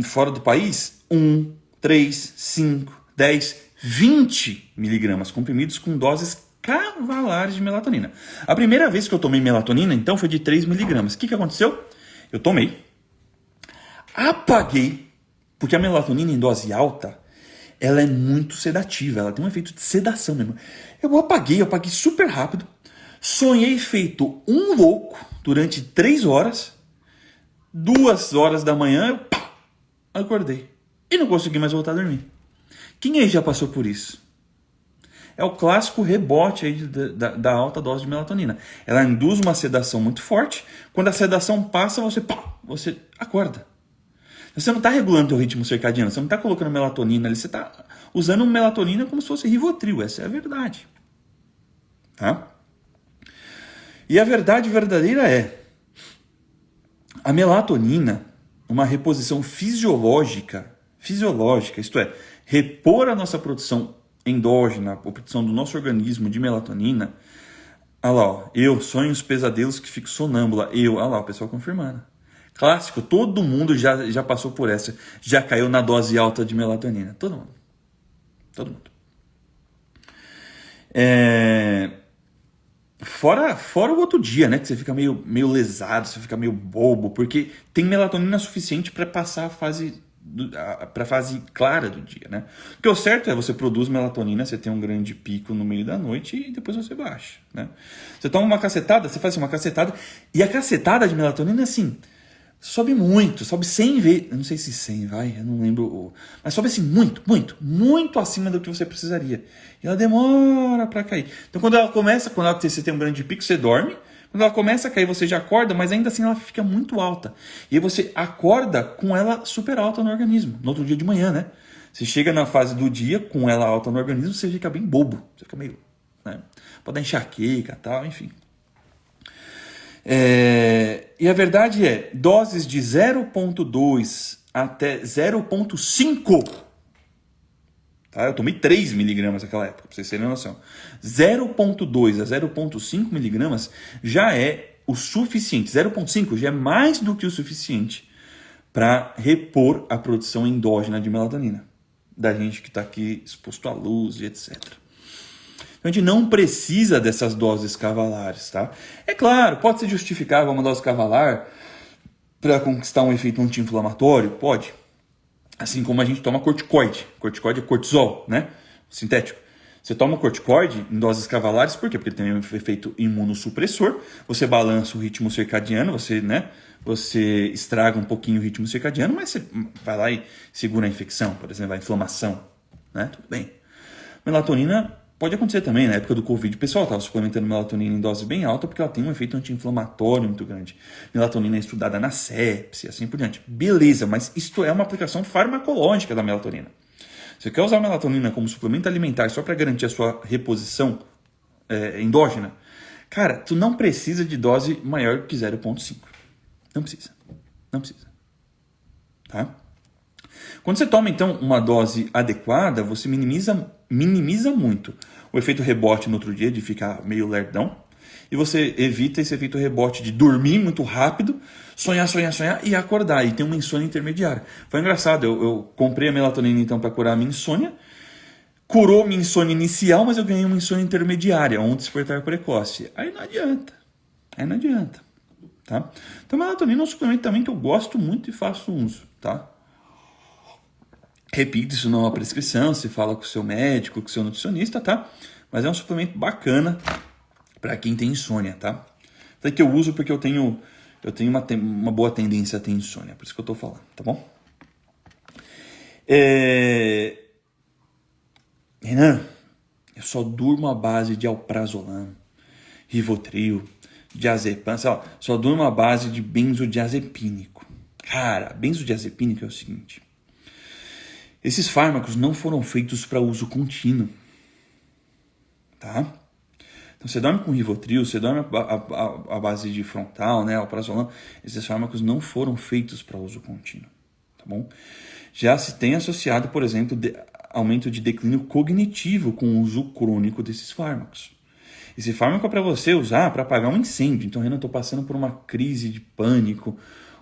fora do país, 1, 3, 5, 10, 20 miligramas comprimidos com doses cavalares de melatonina. A primeira vez que eu tomei melatonina, então, foi de 3 miligramas. O que aconteceu? Eu tomei, apaguei, porque a melatonina em dose alta, ela é muito sedativa, ela tem um efeito de sedação mesmo. Eu apaguei super rápido, sonhei feito um louco durante 3 horas, 2 horas da manhã, eu acordei e não consegui mais voltar a dormir. Quem aí já passou por isso? É o clássico rebote aí da alta dose de melatonina. Ela induz uma sedação muito forte. Quando a sedação passa, você acorda. Você não está regulando o seu ritmo circadiano, você não está colocando melatonina ali, você está usando melatonina como se fosse Rivotril, essa é a verdade. Tá? E a verdade verdadeira é, a melatonina, uma reposição fisiológica, isto é, repor a nossa produção endógena, a produção do nosso organismo de melatonina. Olha lá, ó, eu sonho os pesadelos que fico sonâmbula. Olha lá, o pessoal confirmando. Clássico, todo mundo já passou por essa, já caiu na dose alta de melatonina. Todo mundo. Fora o outro dia, né? Que você fica meio lesado, você fica meio bobo, porque tem melatonina suficiente para passar para a fase clara do dia, né? Porque o certo é você produz melatonina, você tem um grande pico no meio da noite e depois você baixa, né? Você toma uma cacetada, você faz uma cacetada, e a cacetada de melatonina, assim, sobe muito, sobe 100 vezes, eu não sei se 100 vai, eu não lembro, mas sobe assim muito acima do que você precisaria. E ela demora para cair. Então quando você tem um grande pico, você dorme. Quando ela começa a cair, você já acorda, mas ainda assim ela fica muito alta. E aí você acorda com ela super alta no organismo, no outro dia de manhã, né? Você chega na fase do dia com ela alta no organismo, você fica bem bobo, você fica meio, né? Pode dar enxaqueca e tal, enfim. E a verdade é, doses de 0,2 até 0,5, tá? Eu tomei 3 miligramas naquela época, pra vocês terem noção. 0,2 a 0,5 miligramas já é o suficiente. 0,5 já é mais do que o suficiente para repor a produção endógena de melatonina da gente que está aqui exposto à luz e etc. Então a gente não precisa dessas doses cavalares, tá? É claro, pode ser justificável uma dose cavalar para conquistar um efeito anti-inflamatório? Pode. Assim como a gente toma corticoide. Corticoide é cortisol, né? Sintético. Você toma o corticoide em doses cavalares, por quê? Porque ele tem um efeito imunossupressor, você balança o ritmo circadiano, você estraga um pouquinho o ritmo circadiano, mas você vai lá e segura a infecção, por exemplo, a inflamação, né? Tudo bem. Melatonina pode acontecer também, na época do Covid, o pessoal estava suplementando melatonina em dose bem alta porque ela tem um efeito anti-inflamatório muito grande. Melatonina é estudada na sepse, assim por diante. Beleza, mas isto é uma aplicação farmacológica da melatonina. Você quer usar a melatonina como suplemento alimentar só para garantir a sua reposição endógena? Cara, tu não precisa de dose maior que 0,5. Não precisa. Não precisa. Tá? Quando você toma, então, uma dose adequada, você minimiza muito o efeito rebote no outro dia, de ficar meio lerdão, e você evita esse efeito rebote de dormir muito rápido, sonhar e acordar, e ter uma insônia intermediária. Foi engraçado, eu comprei a melatonina, então, para curar a minha insônia, curou minha insônia inicial, mas eu ganhei uma insônia intermediária, um despertar precoce. Aí não adianta. Tá? Então, a melatonina é um suplemento também que eu gosto muito e faço uso, tá? Repito, isso não é uma prescrição, você fala com o seu médico, com o seu nutricionista, tá? Mas é um suplemento bacana para quem tem insônia, tá? Até que eu uso porque eu tenho uma boa tendência a ter insônia, por isso que eu tô falando, tá bom? Renan, eu só durmo à base de alprazolam, Rivotril, diazepam, só durmo à base de benzodiazepínico. Cara, benzodiazepínico é o seguinte: esses fármacos não foram feitos para uso contínuo, tá? Então você dorme com Rivotril, você dorme à base de frontal, né, alprazolam, esses fármacos não foram feitos para uso contínuo, tá bom? Já se tem associado, por exemplo, aumento de declínio cognitivo com o uso crônico desses fármacos. Esse fármaco é para você usar para apagar um incêndio. Então, Renan, estou passando por uma crise de pânico,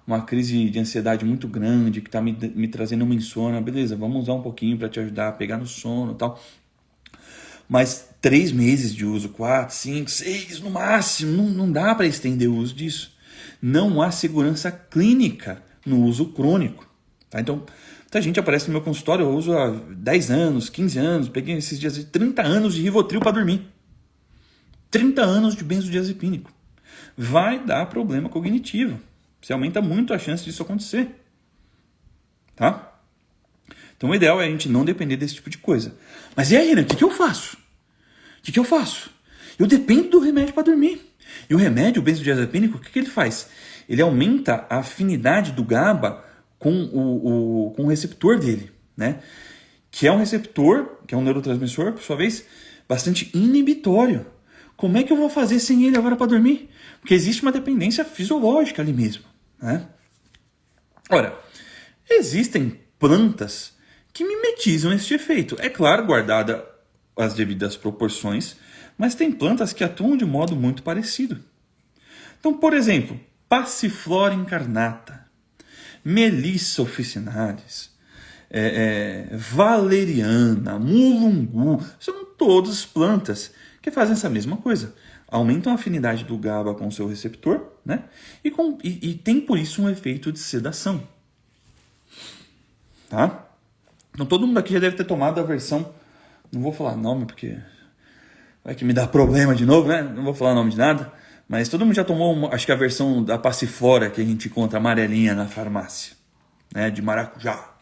uma crise de ansiedade muito grande, que está me trazendo uma insônia. Beleza, vamos usar um pouquinho para te ajudar a pegar no sono e tal. Mas 3 meses de uso, 4, 5, 6 no máximo, não dá para estender o uso disso. Não há segurança clínica no uso crônico. Tá? Então, muita gente aparece no meu consultório, eu uso há 10 anos, 15 anos, peguei esses dias 30 anos de Rivotril para dormir. 30 anos de benzodiazepínico. Vai dar problema cognitivo. Você aumenta muito a chance disso acontecer. Tá? Então o ideal é a gente não depender desse tipo de coisa. Mas e aí, Renan, o que eu faço? O que eu faço? Eu dependo do remédio para dormir. E o remédio, o benzodiazepínico, o que ele faz? Ele aumenta a afinidade do GABA com o receptor dele, né? Que é um receptor, que é um neurotransmissor, por sua vez, bastante inibitório. Como é que eu vou fazer sem ele agora para dormir? Porque existe uma dependência fisiológica ali mesmo, né? Ora, existem plantas que mimetizam este efeito. É claro, guardada as devidas proporções, mas tem plantas que atuam de modo muito parecido. Então, por exemplo, Passiflora incarnata, Melissa officinalis, valeriana, mulungu, são todas plantas que fazem essa mesma coisa. aumentam a afinidade do GABA com o seu receptor, né? E tem por isso um efeito de sedação. Tá? Então todo mundo aqui já deve ter tomado a versão, não vou falar nome porque vai que me dá problema de novo, né? Não vou falar nome de nada, mas todo mundo já tomou, acho que a versão da Passiflora que a gente encontra amarelinha na farmácia, né? De maracujá,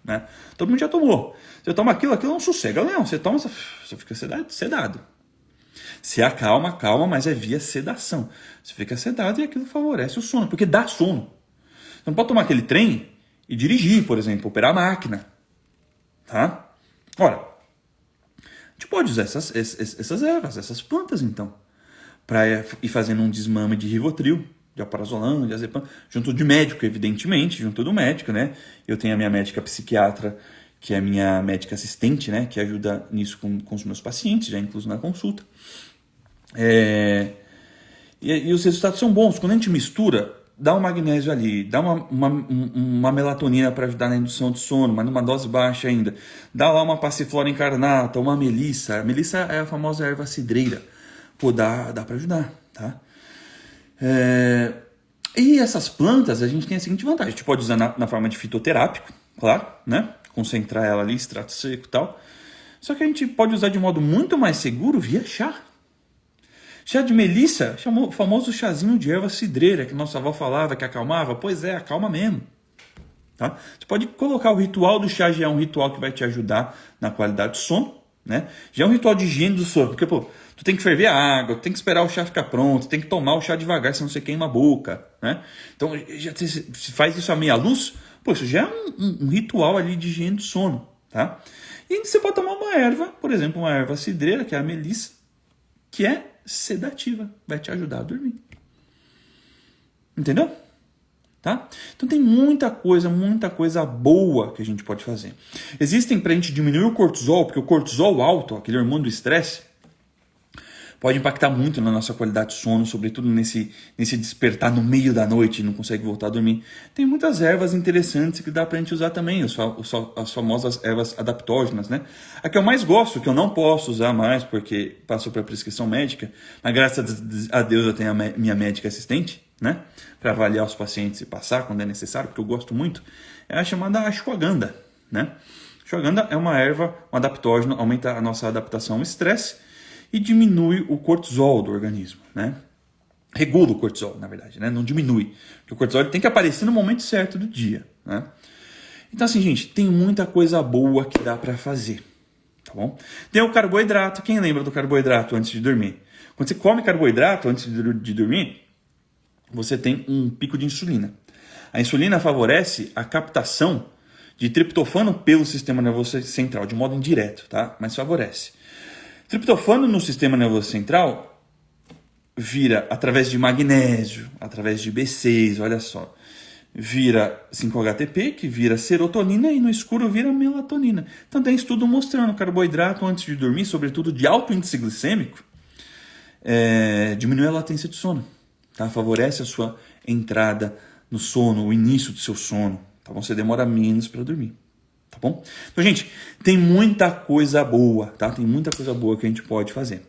né? Todo mundo já tomou. Você toma aquilo não sossega, não. Você toma, você fica sedado. Se acalma, calma, mas é via sedação. Você fica sedado e aquilo favorece o sono, porque dá sono. Você não pode tomar aquele trem e dirigir, por exemplo, operar a máquina. Tá? Ora, a gente pode usar essas ervas, essas plantas, então, para ir fazendo um desmame de Rivotril, de alprazolam, de azepam, junto de médico, evidentemente, junto do médico, né? Eu tenho a minha médica psiquiatra, que é a minha médica assistente, né? Que ajuda nisso com os meus pacientes, já incluso na consulta. E os resultados são bons. Quando a gente mistura, dá um magnésio ali, dá uma melatonina para ajudar na indução de sono, mas numa dose baixa ainda. Dá lá uma passiflora incarnata, uma melissa. A melissa é a famosa erva cidreira. Pô, dá para ajudar, tá? E essas plantas, a gente tem a seguinte vantagem. A gente pode usar na forma de fitoterápico, claro, né? Concentrar ela ali, extrato seco e tal. Só que a gente pode usar de modo muito mais seguro via chá. Chá de melissa, o famoso chazinho de erva cidreira, que nossa avó falava que acalmava. Pois é, acalma mesmo. Tá? Você pode colocar o ritual do chá, já é um ritual que vai te ajudar na qualidade do sono. Né? Já é um ritual de higiene do sono, porque pô, tu tem que ferver a água, tu tem que esperar o chá ficar pronto, tu tem que tomar o chá devagar, senão você queima a boca. Né? Então, se faz isso à meia luz, pô, isso já é um ritual ali de higiene do sono. Tá? E você pode tomar uma erva, por exemplo, uma erva cidreira, que é a melissa, que é sedativa, vai te ajudar a dormir. Entendeu? Tá? Então tem muita coisa boa que a gente pode fazer. Existem para a gente diminuir o cortisol, porque o cortisol alto, aquele hormônio do estresse, pode impactar muito na nossa qualidade de sono, sobretudo nesse despertar no meio da noite e não consegue voltar a dormir. Tem muitas ervas interessantes que dá pra gente usar também, as famosas ervas adaptógenas, né? A que eu mais gosto, que eu não posso usar mais porque passou por prescrição médica, mas graças a Deus eu tenho a minha médica assistente, né? Para avaliar os pacientes e passar quando é necessário, porque eu gosto muito, é a chamada ashwagandha, né? Ashwagandha é uma erva, um adaptógeno, aumenta a nossa adaptação ao estresse, e diminui o cortisol do organismo, né? Regula o cortisol, na verdade, né? Não diminui. Porque o cortisol tem que aparecer no momento certo do dia, né? Então, assim, gente, tem muita coisa boa que dá para fazer, tá bom? Tem o carboidrato. Quem lembra do carboidrato antes de dormir? Quando você come carboidrato antes de dormir, você tem um pico de insulina. A insulina favorece a captação de triptofano pelo sistema nervoso central, de modo indireto, tá? Mas favorece. Triptofano no sistema nervoso central vira através de magnésio, através de B6, olha só. Vira 5-HTP, que vira serotonina, e no escuro vira melatonina. Então tem estudo mostrando carboidrato antes de dormir, sobretudo de alto índice glicêmico, diminui a latência de sono. Tá? Favorece a sua entrada no sono, o início do seu sono. Tá bom? Você demora menos para dormir. Tá bom? Então, gente, tem muita coisa boa, tá? Tem muita coisa boa que a gente pode fazer.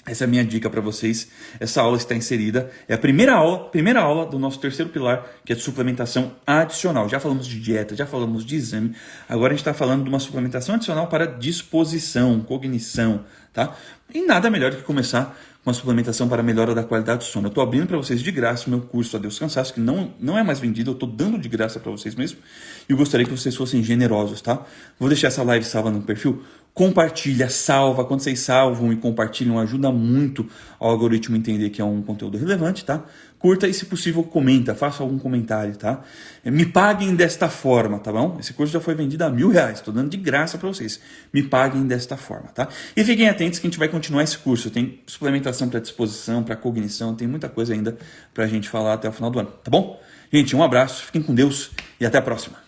Essa é a minha dica para vocês. Essa aula está inserida. É a primeira aula do nosso terceiro pilar, que é de suplementação adicional. Já falamos de dieta, já falamos de exame. Agora a gente está falando de uma suplementação adicional para disposição, cognição, tá? E nada melhor do que começar com a suplementação para a melhora da qualidade do sono. Eu estou abrindo para vocês de graça o meu curso Adeus Cansaço, que não é mais vendido, eu estou dando de graça para vocês mesmo. E eu gostaria que vocês fossem generosos, tá? Vou deixar essa live salva no perfil. Compartilha, salva. Quando vocês salvam e compartilham, ajuda muito ao algoritmo entender que é um conteúdo relevante, tá? Curta e, se possível, comenta, faça algum comentário, tá? Me paguem desta forma, tá bom? Esse curso já foi vendido a R$1.000, estou dando de graça para vocês. Me paguem desta forma, tá? E fiquem atentos que a gente vai continuar esse curso. Tem suplementação para disposição, para cognição, tem muita coisa ainda para a gente falar até o final do ano, tá bom? Gente, um abraço, fiquem com Deus e até a próxima.